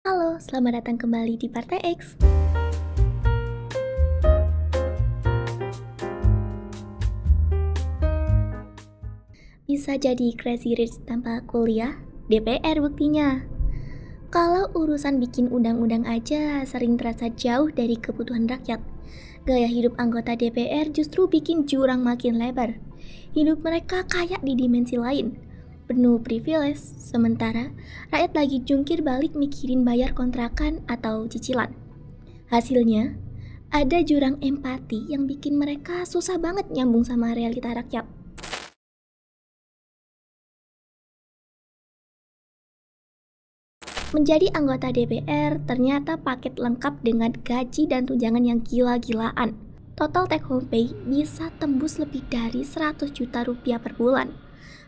Halo, selamat datang kembali di Partai X. Bisa jadi crazy rich tanpa kuliah? DPR buktinya. Kalau urusan bikin undang-undang aja sering terasa jauh dari kebutuhan rakyat. Gaya hidup anggota DPR justru bikin jurang makin lebar. Hidup mereka kayak di dimensi lain, penuh privilege, sementara rakyat lagi jungkir balik mikirin bayar kontrakan atau cicilan. Hasilnya, ada jurang empati yang bikin mereka susah banget nyambung sama realita rakyat. Menjadi anggota DPR ternyata paket lengkap dengan gaji dan tunjangan yang gila-gilaan. Total take home pay bisa tembus lebih dari 100 juta rupiah per bulan.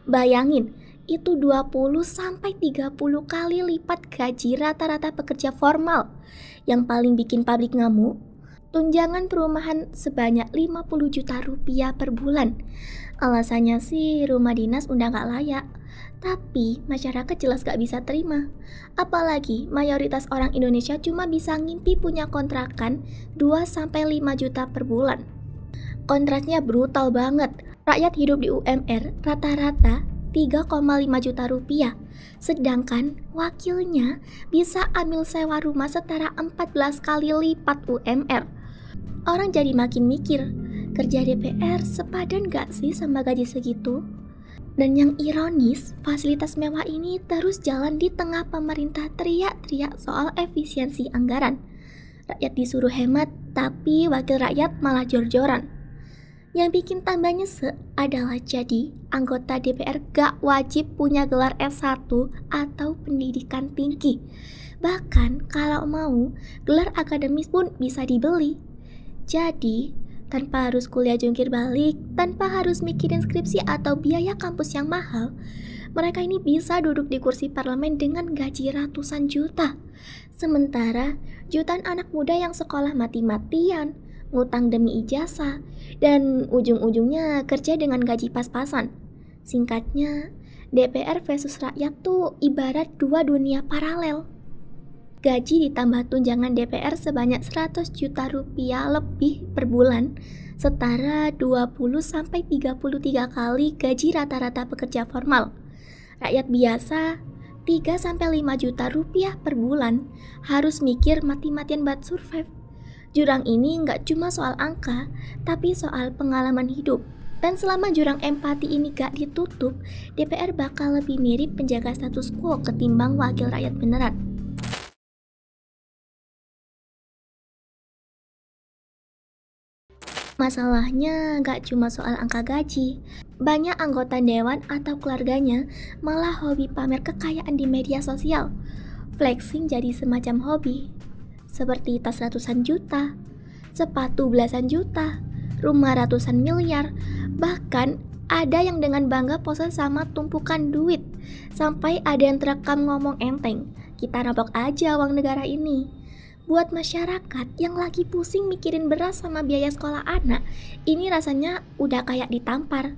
Bayangin, itu 20-30 kali lipat gaji rata-rata pekerja formal. Yang paling bikin publik ngamuk, tunjangan perumahan sebanyak 50 juta rupiah per bulan. Alasannya sih rumah dinas udah gak layak. Tapi masyarakat jelas gak bisa terima. Apalagi mayoritas orang Indonesia cuma bisa ngimpi punya kontrakan 2-5 juta per bulan. Kontrasnya brutal banget. Rakyat hidup di UMR rata-rata 3,5 juta rupiah. Sedangkan wakilnya bisa ambil sewa rumah setara 14 kali lipat UMR. Orang jadi makin mikir, kerja DPR sepadan gak sih sama gaji segitu? Dan yang ironis, fasilitas mewah ini terus jalan di tengah pemerintah teriak-teriak soal efisiensi anggaran. Rakyat disuruh hemat, tapi wakil rakyat malah jor-joran. Yang bikin tambah nyesek adalah jadi anggota DPR gak wajib punya gelar S1 atau pendidikan tinggi. Bahkan kalau mau, gelar akademis pun bisa dibeli. Jadi, tanpa harus kuliah jungkir balik, tanpa harus mikirin skripsi atau biaya kampus yang mahal, mereka ini bisa duduk di kursi parlemen dengan gaji ratusan juta. Sementara jutaan anak muda yang sekolah mati-matian, ngutang demi ijazah, dan ujung-ujungnya kerja dengan gaji pas-pasan. Singkatnya, DPR versus rakyat tuh ibarat dua dunia paralel. Gaji ditambah tunjangan DPR sebanyak 100 juta rupiah lebih per bulan, setara 20-33 kali gaji rata-rata pekerja formal. Rakyat biasa 3-5 juta rupiah per bulan harus mikir mati-matian buat survive. Jurang ini nggak cuma soal angka, tapi soal pengalaman hidup. Dan selama jurang empati ini gak ditutup, DPR bakal lebih mirip penjaga status quo ketimbang wakil rakyat beneran. Masalahnya gak cuma soal angka gaji. Banyak anggota dewan atau keluarganya malah hobi pamer kekayaan di media sosial. Flexing jadi semacam hobi. Seperti tas ratusan juta, sepatu belasan juta, rumah ratusan miliar. Bahkan ada yang dengan bangga pose sama tumpukan duit. Sampai ada yang terekam ngomong enteng, kita rampok aja uang negara ini. Buat masyarakat yang lagi pusing mikirin beras sama biaya sekolah anak, ini rasanya udah kayak ditampar.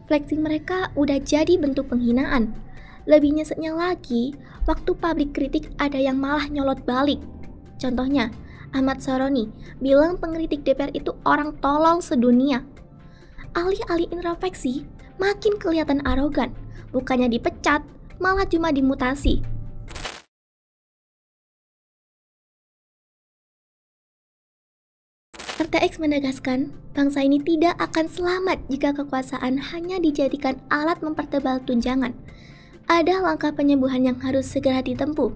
Flexing mereka udah jadi bentuk penghinaan. Lebih nyeseknya lagi, waktu publik kritik ada yang malah nyolot balik. Contohnya, Ahmad Saroni bilang pengkritik DPR itu orang tolol sedunia. Alih-alih introspeksi, makin kelihatan arogan. Bukannya dipecat, malah cuma dimutasi. Partai X menegaskan, bangsa ini tidak akan selamat jika kekuasaan hanya dijadikan alat mempertebal tunjangan. Ada langkah penyembuhan yang harus segera ditempuh.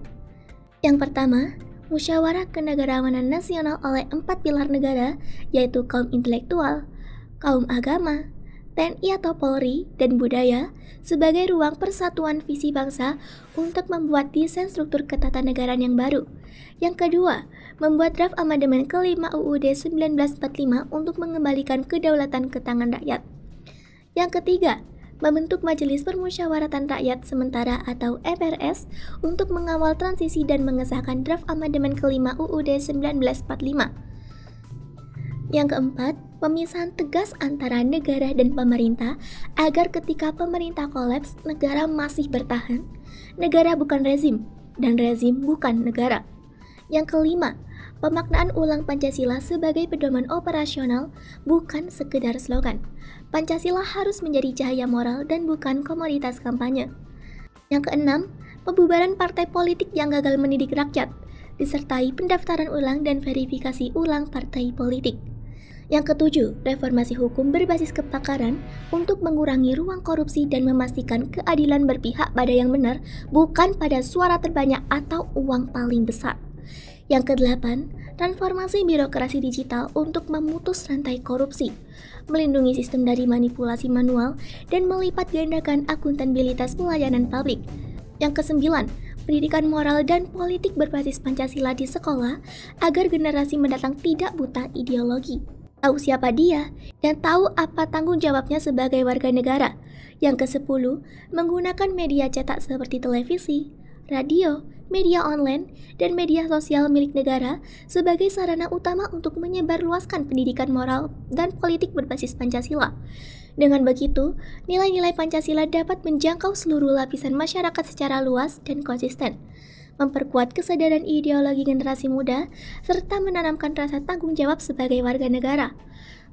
Yang pertama, musyawarah kenegarawanan nasional oleh 4 pilar negara, yaitu kaum intelektual, kaum agama, TNI atau Polri, dan budaya, sebagai ruang persatuan visi bangsa untuk membuat desain struktur ketatanegaraan yang baru. Yang kedua, membuat draft amandemen ke-5 UUD 1945 untuk mengembalikan kedaulatan ke tangan rakyat. Yang ketiga, membentuk Majelis Permusyawaratan Rakyat Sementara atau MPRS untuk mengawal transisi dan mengesahkan draft amandemen ke-5 UUD 1945. Yang keempat, pemisahan tegas antara negara dan pemerintah agar ketika pemerintah kolaps, negara masih bertahan. Negara bukan rezim, dan rezim bukan negara. Yang kelima, pemaknaan ulang Pancasila sebagai pedoman operasional bukan sekedar slogan. Pancasila harus menjadi cahaya moral dan bukan komoditas kampanye. Yang keenam, pembubaran partai politik yang gagal mendidik rakyat, disertai pendaftaran ulang dan verifikasi ulang partai politik. Yang ketujuh, reformasi hukum berbasis kepakaran untuk mengurangi ruang korupsi dan memastikan keadilan berpihak pada yang benar, bukan pada suara terbanyak atau uang paling besar. Yang kedelapan, transformasi birokrasi digital untuk memutus rantai korupsi, melindungi sistem dari manipulasi manual, dan melipat gandakan akuntabilitas pelayanan publik. Yang kesembilan, pendidikan moral dan politik berbasis Pancasila di sekolah agar generasi mendatang tidak buta ideologi, tahu siapa dia, dan tahu apa tanggung jawabnya sebagai warga negara. Yang kesepuluh, menggunakan media cetak seperti televisi, radio, media online, dan media sosial milik negara sebagai sarana utama untuk menyebarluaskan pendidikan moral dan politik berbasis Pancasila. Dengan begitu, nilai-nilai Pancasila dapat menjangkau seluruh lapisan masyarakat secara luas dan konsisten, memperkuat kesadaran ideologi generasi muda, serta menanamkan rasa tanggung jawab sebagai warga negara.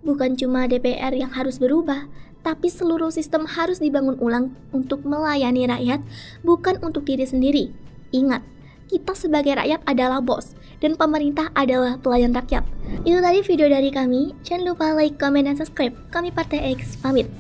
Bukan cuma DPR yang harus berubah, tapi seluruh sistem harus dibangun ulang untuk melayani rakyat, bukan untuk diri sendiri. Ingat, kita sebagai rakyat adalah bos, dan pemerintah adalah pelayan rakyat. Itu tadi video dari kami. Jangan lupa like, comment, dan subscribe. Kami Partai X pamit.